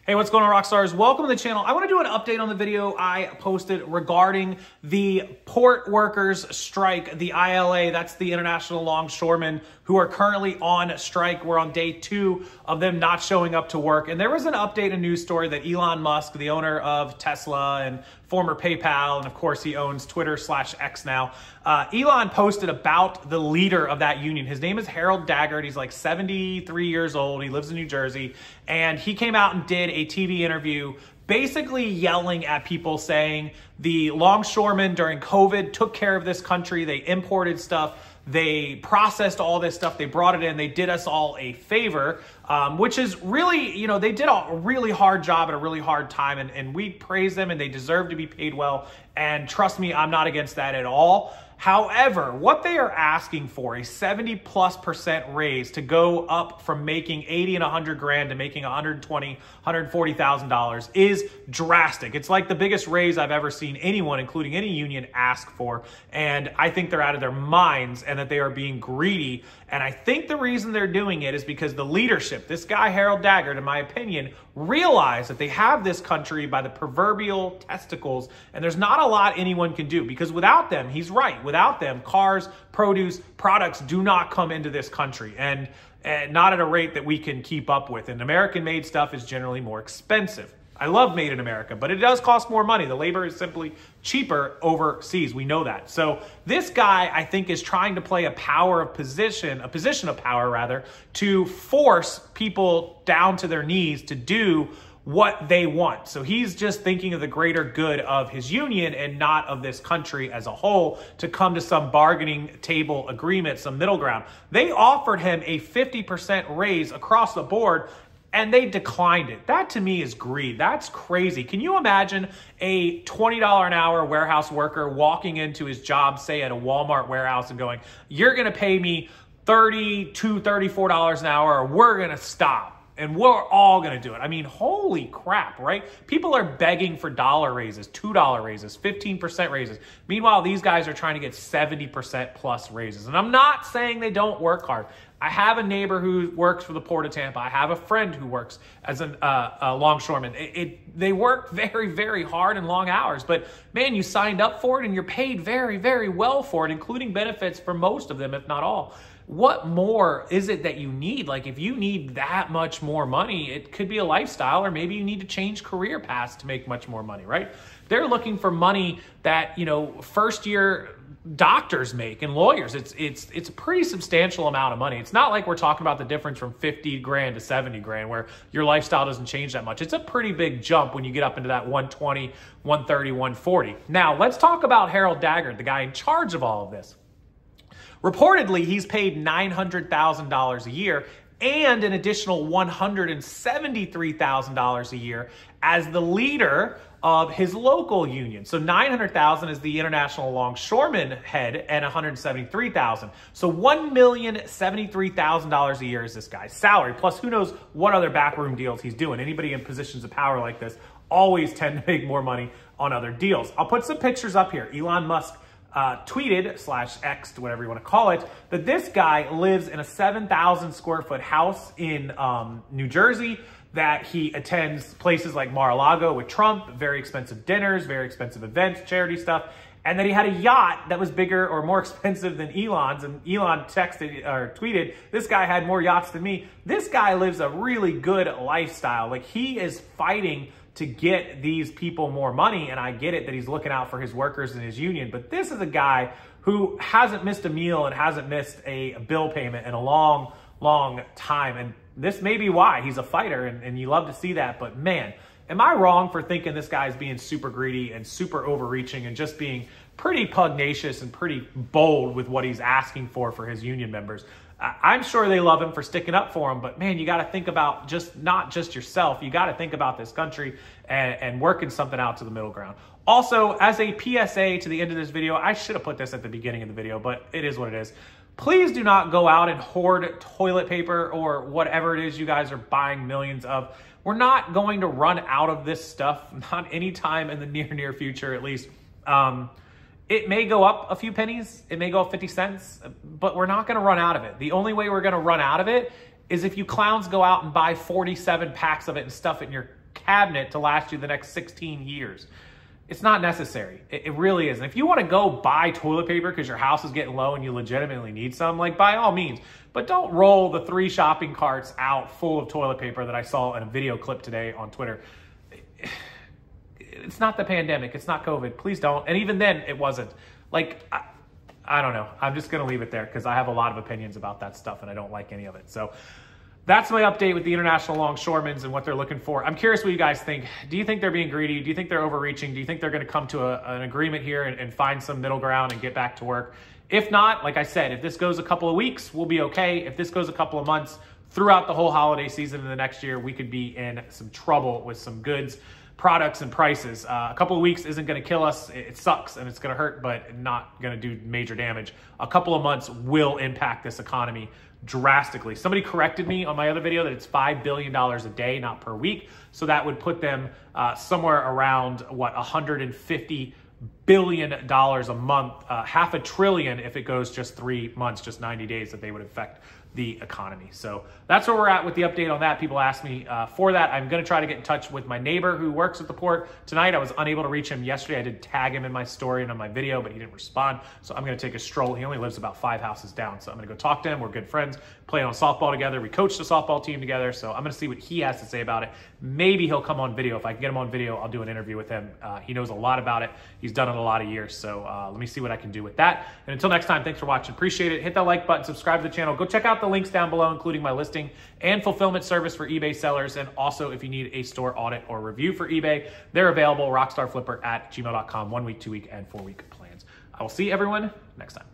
Hey, what's going on, Rockstars? Welcome to the channel. I want to do an update on the video I posted regarding the port workers strike, the ILA, that's the International Longshoremen, who are currently on strike. We're on day 2 of them not showing up to work. And there was an update, a news story that Elon Musk, the owner of Tesla and former PayPal, and of course he owns Twitter/X now, Elon posted about the leader of that union. His name is Harold Daggert. He's like 73 years old. He lives in New Jersey. And he came out and did a TV interview basically yelling at people, saying the longshoremen during COVID took care of this country. They imported stuff. They processed all this stuff. They brought it in. They did us all a favor, which is really, you know, they did a really hard job at a really hard time, and we praise them, and they deserve to be paid well. And trust me, I'm not against that at all. However, what they are asking for, a 70+% raise to go up from making 80 and 100 grand to making $120,000, $140,000 is drastic. It's like the biggest raise I've ever seen anyone, including any union, ask for. And I think they're out of their minds and that they are being greedy. And I think the reason they're doing it is because the leadership, this guy, Harold Daggert, in my opinion, realize that they have this country by the proverbial testicles, and there's not a lot anyone can do, because without them, he's right, without them, cars, produce, products do not come into this country, and not at a rate that we can keep up with. And American-made stuff is generally more expensive. I love made in America, but it does cost more money. The labor is simply cheaper overseas. We know that. So this guy, I think, is trying to play a position of power rather, to force people down to their knees to do what they want. So he's just thinking of the greater good of his union and not of this country as a whole, to come to some bargaining table agreement, some middle ground. They offered him a 50% raise across the board, and they declined it. That to me is greed. That's crazy. Can you imagine a $20 an hour warehouse worker walking into his job, say at a Walmart warehouse, and going, "You're gonna pay me $32, $34 an hour, or we're gonna stop. And we're all gonna do it." I mean, holy crap, right? People are begging for dollar raises, $2 raises, 15% raises. Meanwhile, these guys are trying to get 70% plus raises. And I'm not saying they don't work hard. I have a neighbor who works for the Port of Tampa. I have a friend who works as a longshoreman. They work very, very hard and long hours, but man, you signed up for it and you're paid very, very well for it, including benefits for most of them, if not all. What more is it that you need? Like, if you need that much more money, it could be a lifestyle, or maybe you need to change career paths to make much more money, right? They're looking for money that, you know, first year doctors make and lawyers. It's a pretty substantial amount of money. It's not like we're talking about the difference from 50 grand to 70 grand where your lifestyle doesn't change that much. It's a pretty big jump when you get up into that 120, 130, 140. Now, let's talk about Harold Daggert, the guy in charge of all of this. Reportedly, he's paid $900,000 a year and an additional $173,000 a year as the leader of his local union. So $900,000 is the International Longshoremen head, and $173,000. So $1,073,000 a year is this guy's salary. Plus, who knows what other backroom deals he's doing. Anybody in positions of power like this always tend to make more money on other deals. I'll put some pictures up here. Elon Musk tweeted/X'd, whatever you want to call it, that this guy lives in a 7,000 square foot house in New Jersey, that he attends places like Mar-a-Lago with Trump, very expensive dinners, very expensive events, charity stuff, and that he had a yacht that was bigger or more expensive than Elon's. And Elon texted or tweeted, "This guy had more yachts than me." This guy lives a really good lifestyle. Like, he is fighting to get these people more money, and I get it that he's looking out for his workers and his union, but this is a guy who hasn't missed a meal and hasn't missed a bill payment in a long, long time. And this may be why he's a fighter, and you love to see that. But man, am I wrong for thinking this guy's being super greedy and super overreaching and just being pretty pugnacious and pretty bold with what he's asking for his union members? I'm sure they love him for sticking up for him, but man, you got to think about not just yourself. You got to think about this country and working something out to the middle ground. Also, as a PSA to the end of this video, I should have put this at the beginning of the video, but it is what it is. Please do not go out and hoard toilet paper or whatever it is you guys are buying millions of. We're not going to run out of this stuff, not anytime in the near future, at least. It may go up a few pennies, it may go up 50 cents, but we're not gonna run out of it. The only way we're gonna run out of it is if you clowns go out and buy 47 packs of it and stuff it in your cabinet to last you the next 16 years. It's not necessary. It really isn't. If you want to go buy toilet paper because your house is getting low and you legitimately need some, like, by all means. But don't roll the 3 shopping carts out full of toilet paper that I saw in a video clip today on Twitter. It's not the pandemic. It's not COVID. Please don't. And even then, it wasn't. Like, I don't know. I'm just going to leave it there because I have a lot of opinions about that stuff and I don't like any of it. So that's my update with the international longshoremen and what they're looking for. I'm curious what you guys think. Do you think they're being greedy? Do you think they're overreaching? Do you think they're going to come to an agreement here and find some middle ground and get back to work? If not, like I said, if this goes a couple of weeks, we'll be okay. If this goes a couple of months throughout the whole holiday season in the next year, we could be in some trouble with some goods, products, and prices. A couple of weeks isn't going to kill us. It sucks and it's going to hurt, but not going to do major damage. A couple of months will impact this economy drastically. Somebody corrected me on my other video that it's $5 billion a day, not per week. So that would put them somewhere around, what, $150 billion a month, half a trillion if it goes just 3 months, just 90 days that they would affect the economy. So that's where we're at with the update on that. People ask me for that. I'm going to try to get in touch with my neighbor who works at the port tonight. I was unable to reach him yesterday. I did tag him in my story and on my video, but he didn't respond. So I'm going to take a stroll. He only lives about 5 houses down. So I'm going to go talk to him. We're good friends, playing on softball together. We coached the softball team together. So I'm going to see what he has to say about it. Maybe he'll come on video. If I can get him on video, I'll do an interview with him. He knows a lot about it. He's done it a lot of years. So let me see what I can do with that. And until next time, thanks for watching. Appreciate it. Hit that like button, subscribe to the channel. Go check out the links down below, including my listing and fulfillment service for eBay sellers. And also, if you need a store audit or review for eBay, they're available. Rockstarflipper at gmail.com. 1 week, 2 week, and 4 week plans. I will see everyone next time.